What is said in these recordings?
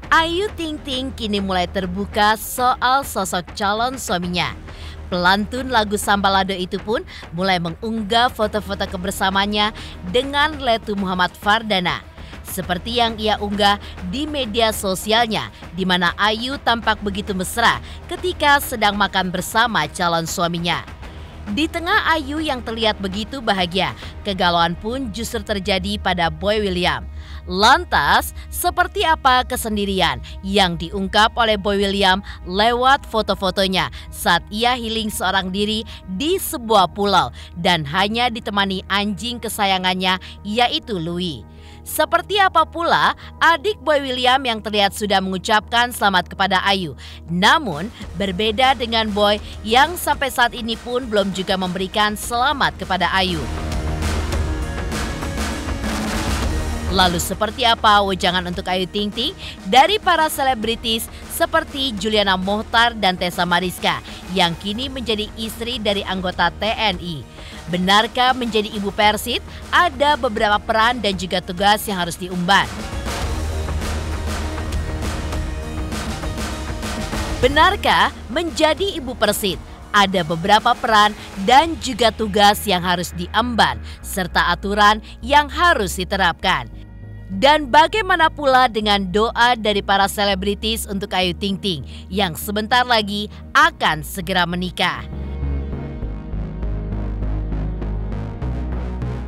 Ayu Ting Ting kini mulai terbuka soal sosok calon suaminya. Pelantun lagu Sambalado itu pun mulai mengunggah foto-foto kebersamanya dengan Letu Muhammad Fardana. Seperti yang ia unggah di media sosialnya, di mana Ayu tampak begitu mesra ketika sedang makan bersama calon suaminya. Di tengah Ayu yang terlihat begitu bahagia, kegalauan pun justru terjadi pada Boy William. Lantas, seperti apa kesendirian yang diungkap oleh Boy William lewat foto-fotonya saat ia healing seorang diri di sebuah pulau dan hanya ditemani anjing kesayangannya yaitu Louis. Seperti apa pula adik Boy William yang terlihat sudah mengucapkan selamat kepada Ayu. Namun berbeda dengan Boy yang sampai saat ini pun belum juga memberikan selamat kepada Ayu. Lalu seperti apa wejangan untuk Ayu Ting Ting dari para selebritis seperti Juliana Mohtar dan Tessa Mariska yang kini menjadi istri dari anggota TNI? Benarkah menjadi ibu Persit ada beberapa peran dan juga tugas yang harus diemban? Benarkah menjadi ibu Persit ada beberapa peran dan juga tugas yang harus diemban serta aturan yang harus diterapkan? Dan bagaimana pula dengan doa dari para selebritis untuk Ayu Ting Ting yang sebentar lagi akan segera menikah?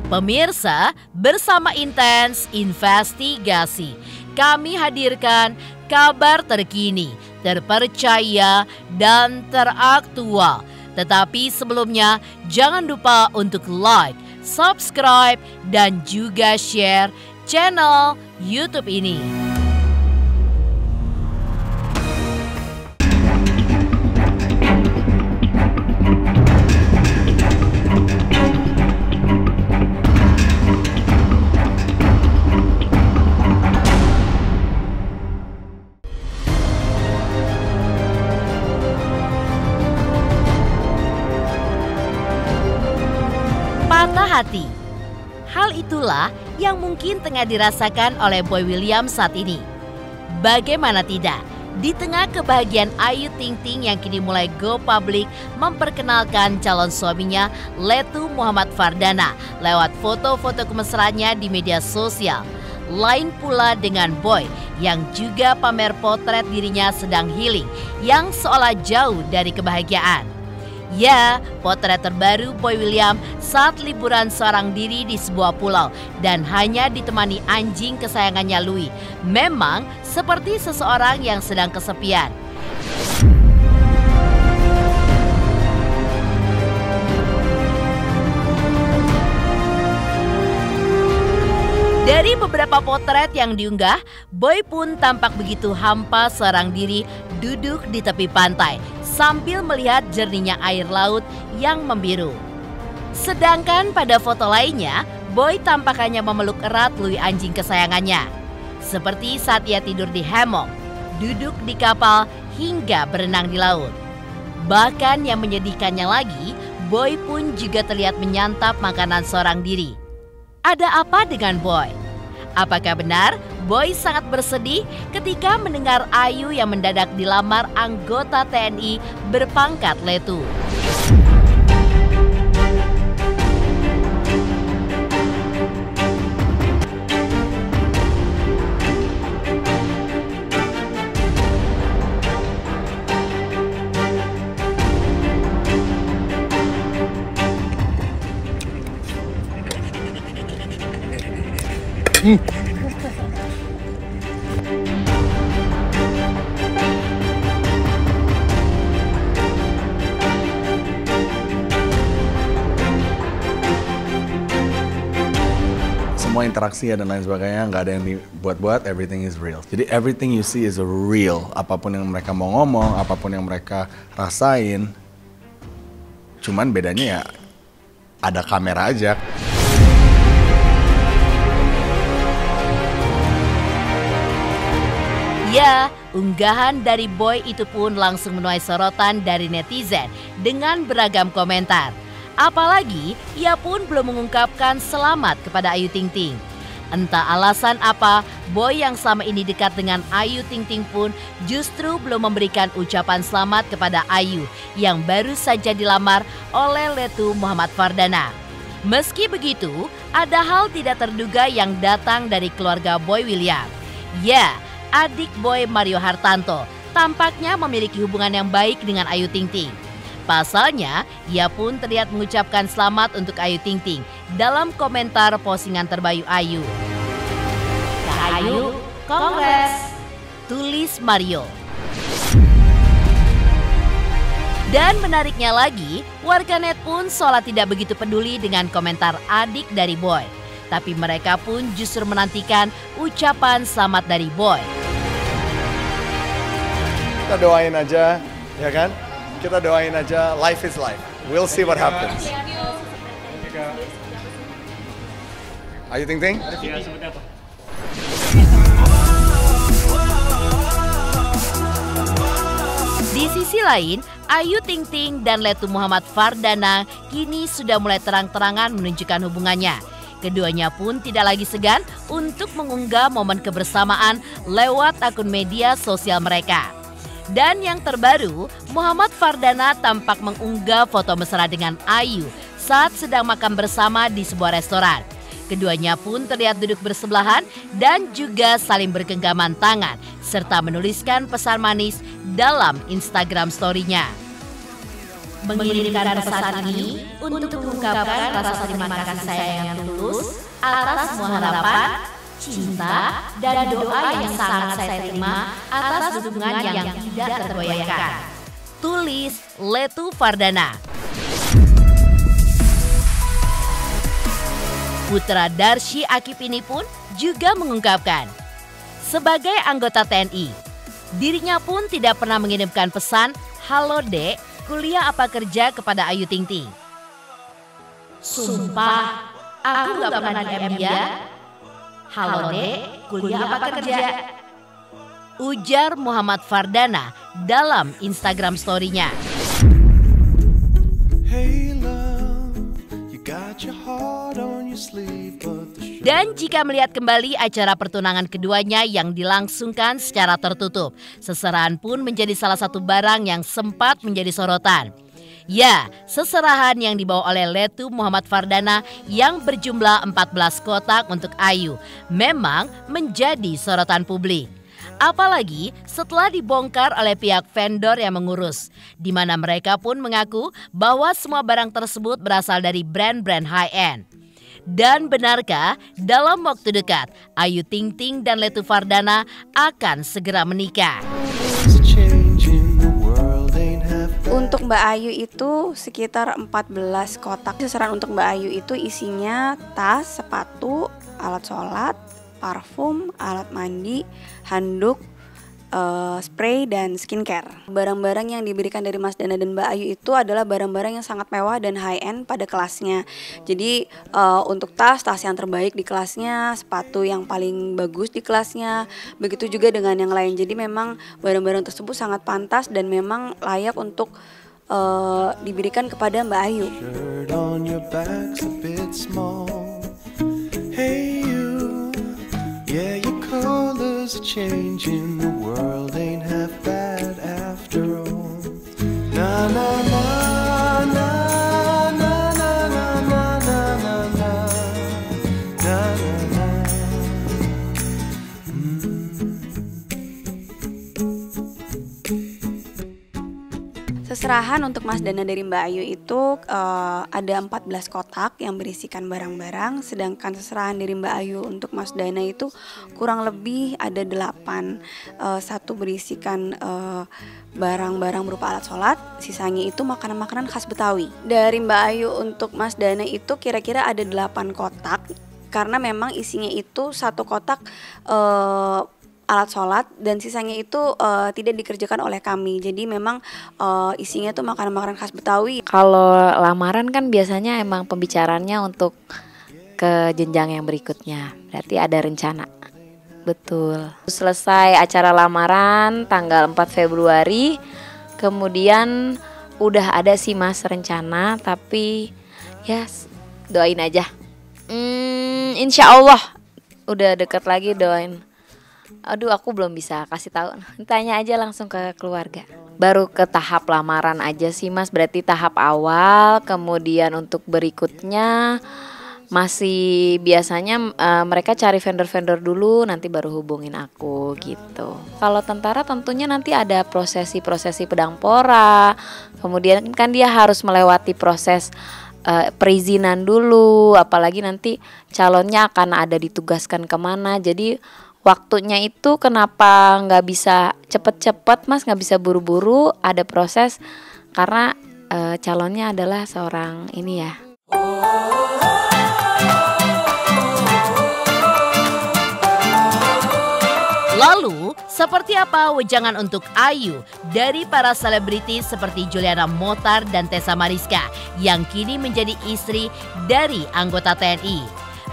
Pemirsa, bersama Intens Investigasi, kami hadirkan kabar terkini, terpercaya, dan teraktual. Tetapi sebelumnya, jangan lupa untuk like, subscribe, dan juga share channel YouTube ini. Patah hati. Hal itulah yang mungkin tengah dirasakan oleh Boy William saat ini. Bagaimana tidak, di tengah kebahagiaan Ayu Ting Ting yang kini mulai go public memperkenalkan calon suaminya Letu Muhammad Fardana lewat foto-foto kemesraannya di media sosial. Lain pula dengan Boy yang juga pamer potret dirinya sedang healing yang seolah jauh dari kebahagiaan. Ya, potret terbaru Boy William saat liburan seorang diri di sebuah pulau dan hanya ditemani anjing kesayangannya Louis. Memang seperti seseorang yang sedang kesepian. Dari beberapa potret yang diunggah, Boy pun tampak begitu hampa seorang diri duduk di tepi pantai sambil melihat jernihnya air laut yang membiru. Sedangkan pada foto lainnya, Boy tampak hanya memeluk erat Louis anjing kesayangannya. Seperti saat ia tidur di hammock, duduk di kapal hingga berenang di laut. Bahkan yang menyedihkannya lagi, Boy pun juga terlihat menyantap makanan seorang diri. Ada apa dengan Boy? Apakah benar Boy sangat bersedih ketika mendengar Ayu yang mendadak dilamar anggota TNI berpangkat Letu? Semua interaksi dan lain sebagainya nggak ada yang dibuat-buat, everything is real. Jadi everything you see is real. Apapun yang mereka mau ngomong, apapun yang mereka rasain, cuman bedanya ya ada kamera aja. Ya, unggahan dari Boy itu pun langsung menuai sorotan dari netizen dengan beragam komentar. Apalagi ia pun belum mengungkapkan selamat kepada Ayu Ting Ting. Entah alasan apa, Boy yang selama ini dekat dengan Ayu Ting Ting pun justru belum memberikan ucapan selamat kepada Ayu yang baru saja dilamar oleh Letu Muhammad Fardana. Meski begitu, ada hal tidak terduga yang datang dari keluarga Boy William. Ya, adik Boy Mario Hartanto tampaknya memiliki hubungan yang baik dengan Ayu Ting Ting. Pasalnya, ia pun terlihat mengucapkan selamat untuk Ayu Ting Ting dalam komentar postingan terbaru Ayu. Kak Ayu, kongres, tulis Mario. Dan menariknya lagi, warganet pun seolah tidak begitu peduli dengan komentar adik dari Boy. Tapi mereka pun justru menantikan ucapan selamat dari Boy. Kita doain aja, ya kan? Kita doain aja, life is life. We'll see what happens. Ayu Ting Ting? Di sisi lain, Ayu Ting Ting dan Letu Muhammad Fardana kini sudah mulai terang-terangan menunjukkan hubungannya. Keduanya pun tidak lagi segan untuk mengunggah momen kebersamaan lewat akun media sosial mereka. Dan yang terbaru, Muhammad Fardana tampak mengunggah foto mesra dengan Ayu saat sedang makan bersama di sebuah restoran. Keduanya pun terlihat duduk bersebelahan dan juga saling bergenggaman tangan serta menuliskan pesan manis dalam Instagram story-nya. Mengirimkan pesan ini untuk mengungkapkan rasa terima kasih saya yang tulus atas semua harapan, cinta, dan doa yang sangat saya terima atas dukungan yang tidak tergoyahkan. Tulis Letu Fardana. Putra Darsy Akib ini pun juga mengungkapkan, sebagai anggota TNI, dirinya pun tidak pernah mengirimkan pesan, "Halo Dek, kuliah apa kerja?" kepada Ayu Ting Ting. Sumpah, aku gak pernah DM dia. "Halo Dek, kuliah apa kerja?" ujar Muhammad Fardana dalam Instagram story-nya. Dan jika melihat kembali acara pertunangan keduanya yang dilangsungkan secara tertutup, seserahan pun menjadi salah satu barang yang sempat menjadi sorotan. Ya, seserahan yang dibawa oleh Letu Muhammad Fardana yang berjumlah 14 kotak untuk Ayu memang menjadi sorotan publik. Apalagi setelah dibongkar oleh pihak vendor yang mengurus, di mana mereka pun mengaku bahwa semua barang tersebut berasal dari brand-brand high-end. Dan benarkah dalam waktu dekat Ayu Ting Ting dan Letu Fardana akan segera menikah? Untuk Mbak Ayu itu sekitar 14 kotak. Sasaran untuk Mbak Ayu itu isinya tas, sepatu, alat sholat, parfum, alat mandi, handuk, spray, dan skincare. Barang-barang yang diberikan dari Mas Dana dan Mbak Ayu itu adalah barang-barang yang sangat mewah dan high-end pada kelasnya. Jadi untuk tas yang terbaik di kelasnya, sepatu yang paling bagus di kelasnya, begitu juga dengan yang lain. Jadi memang barang-barang tersebut sangat pantas dan memang layak untuk diberikan kepada Mbak Ayu. Yeah, your colors are changing, the world ain't half bad after all. Na na na na na na na na na na na. Seserahan untuk Mas Dana dari Mbak Ayu itu ada 14 kotak yang berisikan barang-barang. Sedangkan seserahan dari Mbak Ayu untuk Mas Dana itu kurang lebih ada 8. Satu berisikan barang-barang berupa alat sholat, sisanya itu makanan-makanan khas Betawi. Dari Mbak Ayu untuk Mas Dana itu kira-kira ada 8 kotak. Karena memang isinya itu satu kotak alat sholat dan sisanya itu tidak dikerjakan oleh kami. Jadi memang isinya tuh makanan-makanan khas Betawi. Kalau lamaran kan biasanya emang pembicaraannya untuk ke jenjang yang berikutnya. Berarti ada rencana. Betul. Selesai acara lamaran tanggal 4 Februari. Kemudian udah ada sih Mas rencana, tapi ya doain aja. Insya Allah udah deket lagi doain. Aduh, aku belum bisa kasih tahu. Tanya aja langsung ke keluarga. Baru ke tahap lamaran aja sih Mas, berarti tahap awal. Kemudian untuk berikutnya masih biasanya mereka cari vendor-vendor dulu, nanti baru hubungin aku gitu. Kalau tentara tentunya nanti ada prosesi pedang pora. Kemudian kan dia harus melewati proses perizinan dulu, apalagi nanti calonnya akan ada ditugaskan kemana. Jadi waktunya itu kenapa nggak bisa cepet-cepet Mas, nggak bisa buru-buru, ada proses karena calonnya adalah seorang ini ya. Lalu, seperti apa wejangan untuk Ayu dari para selebriti seperti Juliana Motar dan Tessa Mariska yang kini menjadi istri dari anggota TNI?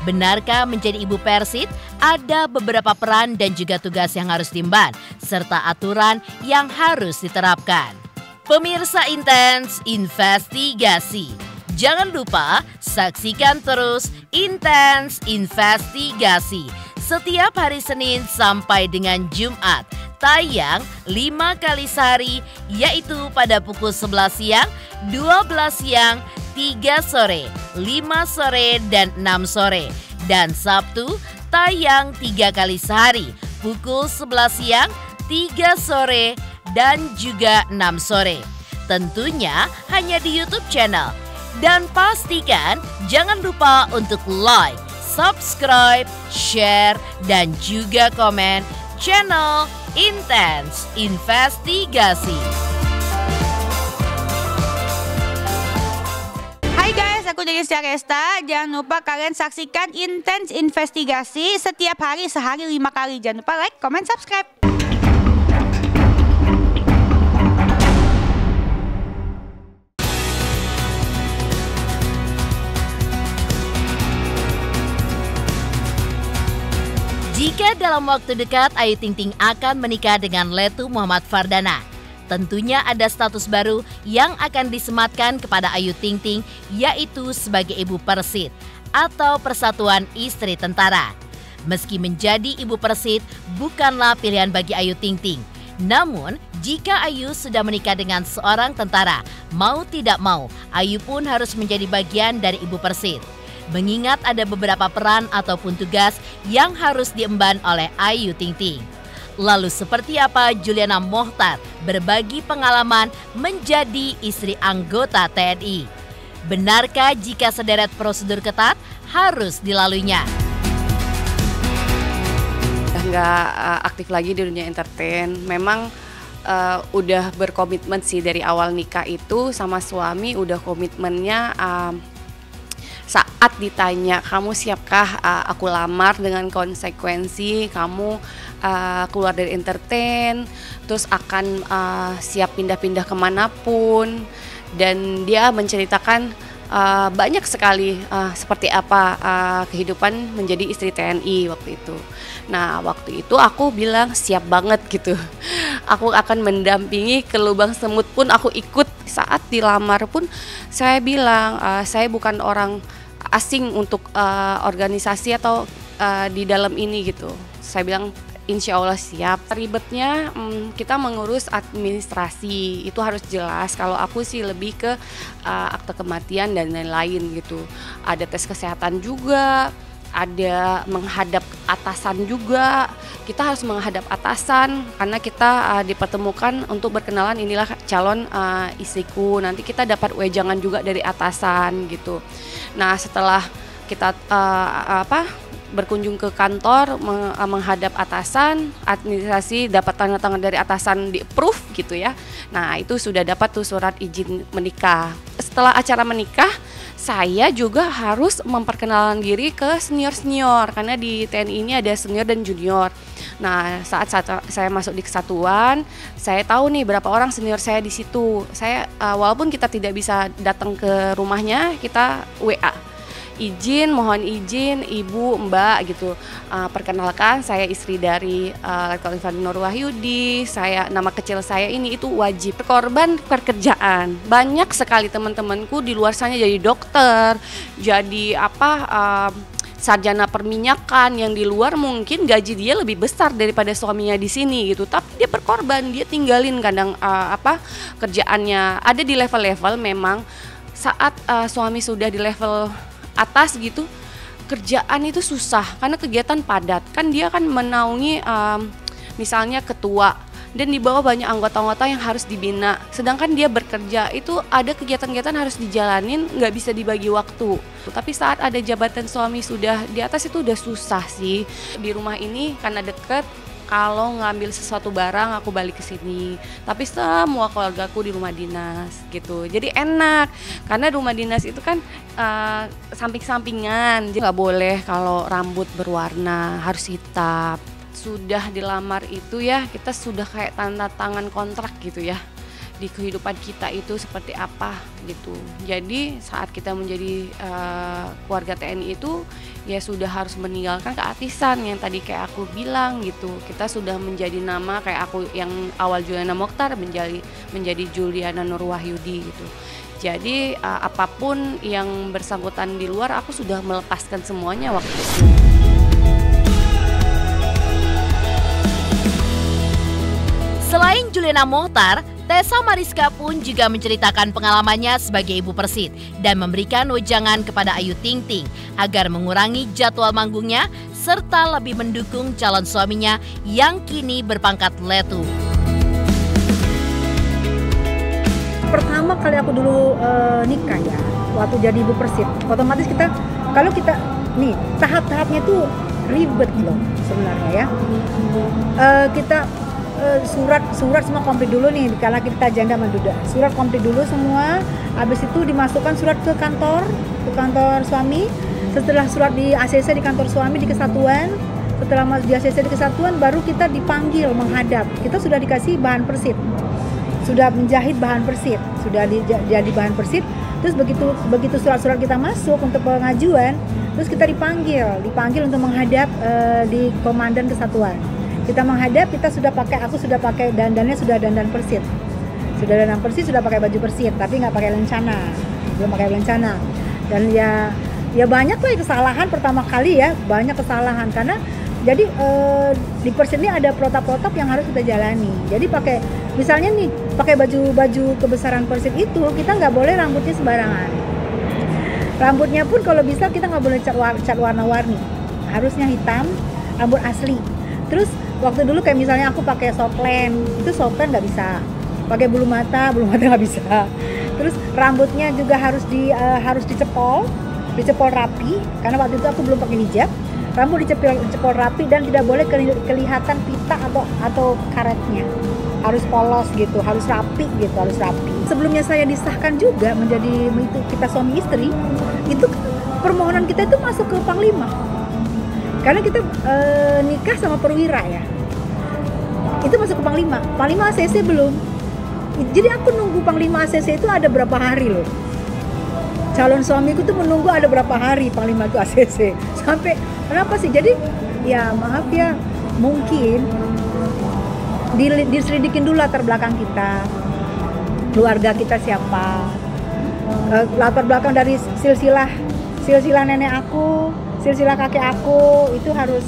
Benarkah menjadi ibu Persit ada beberapa peran dan juga tugas yang harus diemban serta aturan yang harus diterapkan? Pemirsa Intens Investigasi, jangan lupa saksikan terus Intens Investigasi setiap hari Senin sampai dengan Jumat, tayang 5 kali sehari, yaitu pada pukul 11 siang, 12 siang, 3 sore, 5 sore, dan 6 sore. Dan Sabtu, tayang 3 kali sehari, pukul 11 siang, 3 sore, dan juga 6 sore. Tentunya hanya di YouTube channel. Dan pastikan jangan lupa untuk like, subscribe, share, dan juga komen channel Intens Investigasi. Hai guys, aku Delisha Resta. Jangan lupa kalian saksikan Intens Investigasi setiap hari sehari 5 kali. Jangan lupa like, comment, subscribe. Jika dalam waktu dekat Ayu Ting Ting akan menikah dengan Letu Muhammad Fardana, tentunya ada status baru yang akan disematkan kepada Ayu Ting Ting, yaitu sebagai ibu Persit atau Persatuan Istri Tentara. Meski menjadi ibu Persit bukanlah pilihan bagi Ayu Ting Ting. Namun, jika Ayu sudah menikah dengan seorang tentara, mau tidak mau, Ayu pun harus menjadi bagian dari ibu Persit. Mengingat ada beberapa peran ataupun tugas yang harus diemban oleh Ayu Ting Ting. Lalu seperti apa Juliana Motar berbagi pengalaman menjadi istri anggota TNI? Benarkah jika sederet prosedur ketat harus dilaluinya? Nggak aktif lagi di dunia entertain. Memang udah berkomitmen sih dari awal nikah itu sama suami, udah komitmennya saat ditanya kamu siapkah aku lamar dengan konsekuensi kamu keluar dari entertain, terus akan siap pindah-pindah kemanapun, dan dia menceritakan banyak sekali seperti apa kehidupan menjadi istri TNI waktu itu. Nah waktu itu aku bilang siap banget gitu, aku akan mendampingi ke lubang semut pun aku ikut. Saat dilamar pun saya bilang saya bukan orang asing untuk organisasi atau di dalam ini gitu. Saya bilang insya Allah siap. Ribetnya kita mengurus administrasi itu harus jelas. Kalau aku sih lebih ke akte kematian dan lain-lain gitu. Ada tes kesehatan juga, ada menghadap atasan juga. Kita harus menghadap atasan karena kita dipertemukan untuk berkenalan, inilah calon istriku. Nanti kita dapat wejangan juga dari atasan gitu. Nah setelah kita berkunjung ke kantor menghadap atasan, administrasi dapat tanda tangan dari atasan di approve gitu ya. Nah itu sudah dapat tuh surat izin menikah. Setelah acara menikah, saya juga harus memperkenalkan diri ke senior-senior karena di TNI ini ada senior dan junior. Nah saat saya masuk di kesatuan, saya tahu nih berapa orang senior saya di situ. Saya walaupun kita tidak bisa datang ke rumahnya, kita WA. Mohon izin ibu, mbak gitu, perkenalkan saya istri dari Letkol Nur Wahyudi, nama kecil saya ini, itu wajib. Korban pekerjaan banyak sekali teman-temanku di luar sana jadi dokter, jadi sarjana perminyakan yang di luar mungkin gaji dia lebih besar daripada suaminya di sini gitu, tapi dia berkorban, dia tinggalin kadang kerjaannya. Ada di level-level memang saat suami sudah di level atas gitu, kerjaan itu susah karena kegiatan padat. Kan dia kan menaungi misalnya ketua dan di bawah banyak anggota-anggota yang harus dibina. Sedangkan dia bekerja itu ada kegiatan-kegiatan harus dijalanin, nggak bisa dibagi waktu. Tapi saat ada jabatan suami sudah di atas itu udah susah sih. Di rumah ini karena deket, kalau ngambil sesuatu barang aku balik ke sini. Tapi semua keluargaku di rumah dinas gitu. Jadi enak karena rumah dinas itu kan samping-sampingan. Jadi nggak boleh kalau rambut berwarna, harus hitam. Sudah dilamar itu ya kita sudah kayak tanda tangan kontrak gitu ya, di kehidupan kita itu seperti apa gitu. Jadi saat kita menjadi keluarga TNI itu ya sudah harus meninggalkan keartisan yang tadi kayak aku bilang gitu. Kita sudah menjadi nama kayak aku yang awal Juliana Mokhtar menjadi Juliana Nur Wahyudi gitu. Jadi apapun yang bersangkutan di luar aku sudah melepaskan semuanya waktu itu. Selain Juliana Mokhtar, Tessa Mariska pun juga menceritakan pengalamannya sebagai ibu Persit dan memberikan wejangan kepada Ayu Ting Ting agar mengurangi jadwal manggungnya serta lebih mendukung calon suaminya yang kini berpangkat letu. Pertama kali aku dulu nikah ya, waktu jadi ibu Persit, otomatis kalau kita nih tahap-tahapnya tuh ribet loh sebenarnya ya. Kita surat semua komplit dulu nih, kalau kita janda menduda, surat komplit dulu semua, habis itu dimasukkan surat ke kantor suami. Setelah surat di ACC di kantor suami di kesatuan, setelah di ACC di kesatuan baru kita dipanggil menghadap. Kita sudah dikasih bahan persit, sudah menjahit bahan persit, sudah jadi bahan persit. Terus begitu surat-surat kita masuk untuk pengajuan, terus kita dipanggil untuk menghadap di komandan kesatuan. Kita menghadap, aku sudah pakai dandannya, sudah dandan persit. Sudah dandan persit, sudah pakai baju persit, tapi nggak pakai lencana. Belum pakai lencana. Dan ya banyak lah kesalahan pertama kali ya, banyak kesalahan karena jadi di persit ini ada protap-protap yang harus kita jalani. Jadi misalnya nih, pakai baju kebesaran persit itu kita nggak boleh rambutnya sembarangan. Rambutnya pun kalau bisa kita nggak boleh cat warna-warni. Harusnya hitam, rambut asli. Terus waktu dulu kayak misalnya aku pakai soplen, itu soplen nggak bisa. Pakai bulu mata nggak bisa. Terus rambutnya juga harus dicepol rapi, karena waktu itu aku belum pakai hijab. Rambut dicepol rapi dan tidak boleh kelihatan pita atau karetnya. Harus polos gitu, harus rapi. Sebelumnya saya disahkan juga menjadi kita suami istri, itu permohonan kita itu masuk ke Panglima. Karena kita nikah sama perwira ya, itu masuk ke Panglima ACC belum. Jadi aku nunggu Panglima ACC itu ada berapa hari loh. Calon suamiku tuh menunggu ada berapa hari Panglima itu ACC. Sampai kenapa sih? Jadi ya maaf ya, mungkin diselidikin dulu latar belakang kita, keluarga kita siapa, latar belakang dari silsilah nenek aku, silsilah kakek aku itu harus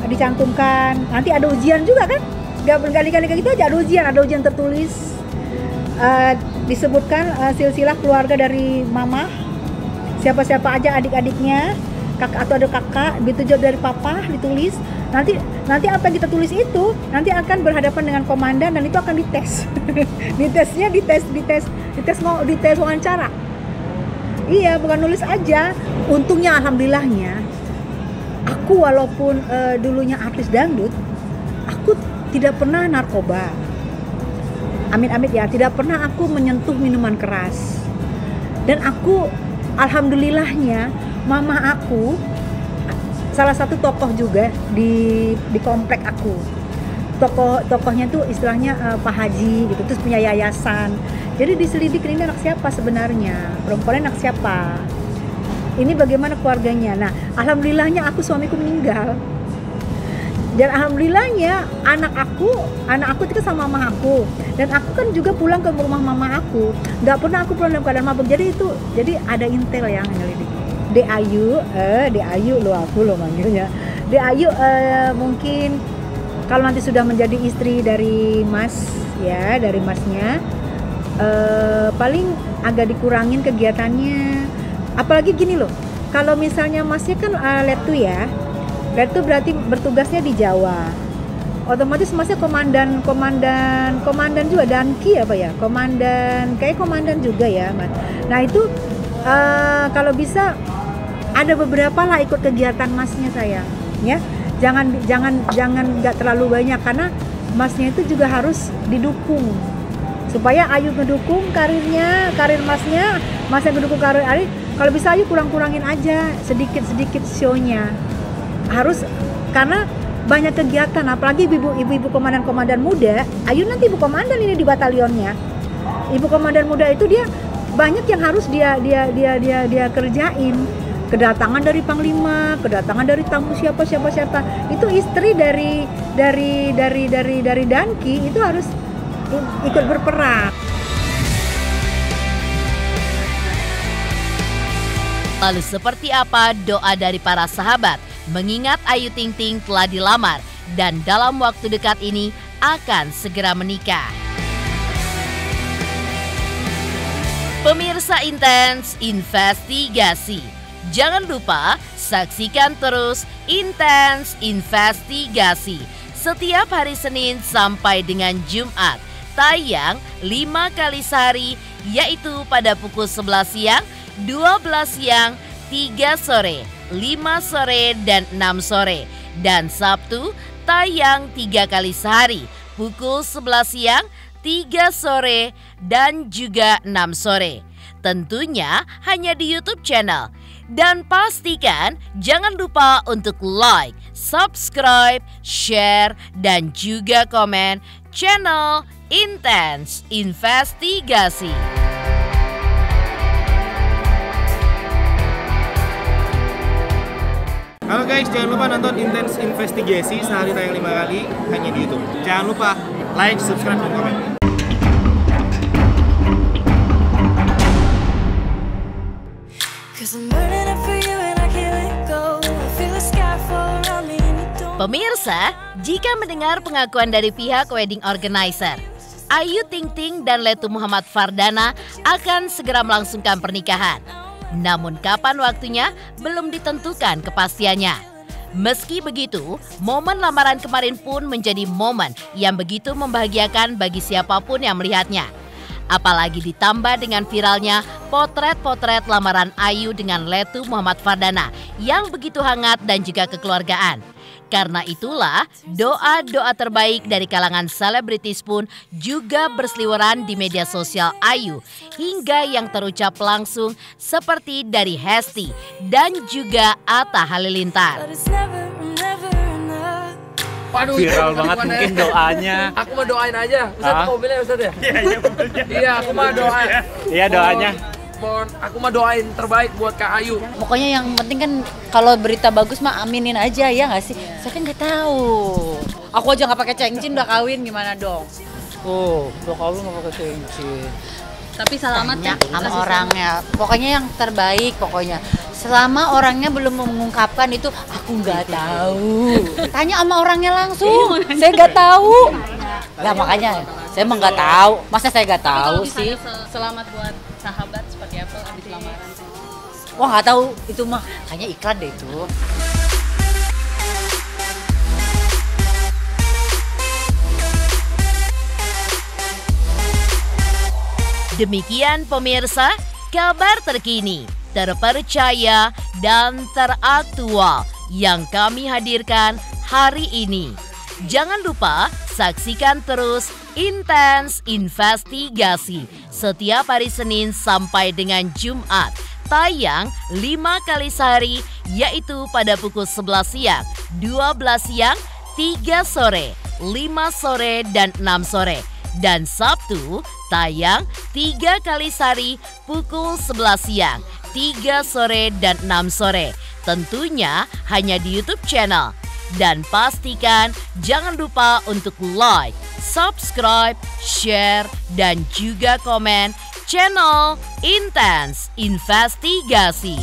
dicantumkan. Nanti ada ujian juga kan? Gak berkali-kali gitu aja, ada ujian tertulis. Disebutkan silsilah keluarga dari mama, siapa-siapa aja adik-adiknya, kakak atau ada kakak, begitu juga dari papa ditulis. Nanti apa yang kita tulis itu nanti akan berhadapan dengan komandan dan itu akan dites. dites wawancara. Iya, bukan nulis aja. Untungnya alhamdulillahnya aku walaupun dulunya artis dangdut, aku tidak pernah narkoba. Amit-amit ya, tidak pernah aku menyentuh minuman keras. Dan aku alhamdulillahnya mama aku salah satu tokoh juga di komplek aku. Tokohnya tuh istilahnya Pak Haji gitu, terus punya yayasan. Jadi diselidikin ini anak siapa sebenarnya, perempuannya anak siapa, ini bagaimana keluarganya. Nah alhamdulillahnya aku suamiku meninggal. Dan alhamdulillahnya anak aku itu sama mama aku. Dan aku kan juga pulang ke rumah mama aku. Gak pernah aku pulang dalam keadaan mabuk. Jadi ada intel yang nyelidiki. Ayu lo aku lo manggilnya. Ayu mungkin kalau nanti sudah menjadi istri dari Mas ya, dari Masnya, paling agak dikurangin kegiatannya. Apalagi gini loh, kalau misalnya Masnya kan Letu ya, Letu berarti bertugasnya di Jawa. Otomatis Masnya komandan juga, Danki apa ya, komandan juga ya Mas. Nah itu kalau bisa ada beberapa lah ikut kegiatan Masnya sayang ya. Jangan nggak terlalu banyak, karena Masnya itu juga harus didukung supaya Ayu ngedukung karir Masnya, Masnya ngedukung karir Ayu. Kalau bisa Ayu kurangin aja sedikit show-nya, harus, karena banyak kegiatan, apalagi ibu-ibu komandan muda. Ayu nanti ibu komandan ini di batalionnya. Ibu komandan muda itu dia banyak yang harus dia kerjain. Kedatangan dari panglima, kedatangan dari tamu siapa. Itu istri dari Danki itu harus ikut berperan. Lalu seperti apa doa dari para sahabat mengingat Ayu Ting Ting telah dilamar dan dalam waktu dekat ini akan segera menikah? Pemirsa Intens Investigasi, jangan lupa saksikan terus Intens Investigasi setiap hari Senin sampai dengan Jumat, tayang 5 kali sehari, yaitu pada pukul 11 siang, 12 siang, 3 sore, 5 sore, dan 6 sore. Dan Sabtu tayang 3 kali sehari, pukul 11 siang, 3 sore, dan juga 6 sore. Tentunya hanya di YouTube channel. Dan pastikan jangan lupa untuk like, subscribe, share, dan juga komen channel Intens Investigasi. Halo guys, jangan lupa nonton Intens Investigasi sehari tayang 5 kali hanya di YouTube. Jangan lupa like, subscribe, dan komen. Pemirsa, jika mendengar pengakuan dari pihak wedding organizer, Ayu Ting Ting dan Letu Muhammad Fardana akan segera melangsungkan pernikahan. Namun kapan waktunya belum ditentukan kepastiannya. Meski begitu, momen lamaran kemarin pun menjadi momen yang begitu membahagiakan bagi siapapun yang melihatnya. Apalagi ditambah dengan viralnya potret-potret lamaran Ayu dengan Letu Muhammad Fardana yang begitu hangat dan juga kekeluargaan. Karena itulah doa-doa terbaik dari kalangan selebritis pun juga berseliweran di media sosial Ayu, hingga yang terucap langsung seperti dari Hesti dan juga Atta Halilintar. Waduh, viral banget mungkin doanya. Aku mau doain aja. Ustaz mobilnya Ustaz ya? Iya, aku mau doain. Iya, doanya. Aku mah doain terbaik buat Kak Ayu. Pokoknya yang penting kan kalau berita bagus mah aminin aja ya nggak sih? Saya kan nggak tahu. Aku aja nggak pakai cincin udah kawin, gimana dong? Oh, udah kawin nggak pakai cincin. Tapi selamat ya sama orangnya. Pokoknya yang terbaik pokoknya. Selama orangnya belum mengungkapkan itu, aku nggak tahu. Tanya sama orangnya langsung. Saya nggak tahu. Lah makanya saya emang nggak tahu. Masa saya nggak tahu sih? Selamat buat sahabat seperti apa habis lamaran? Wah nggak tahu itu mah, kayaknya iklan deh itu. Demikian pemirsa, kabar terkini, terpercaya, dan teraktual yang kami hadirkan hari ini. Jangan lupa saksikan terus Intens Investigasi setiap hari Senin sampai dengan Jumat, tayang 5 kali sehari, yaitu pada pukul 11 siang, 12 siang, 3 sore, 5 sore, dan 6 sore. Dan Sabtu tayang 3 kali sehari, pukul 11 siang, 3 sore, dan 6 sore. Tentunya hanya di YouTube channel. Dan pastikan jangan lupa untuk like, subscribe, share, dan juga komen channel Intens Investigasi.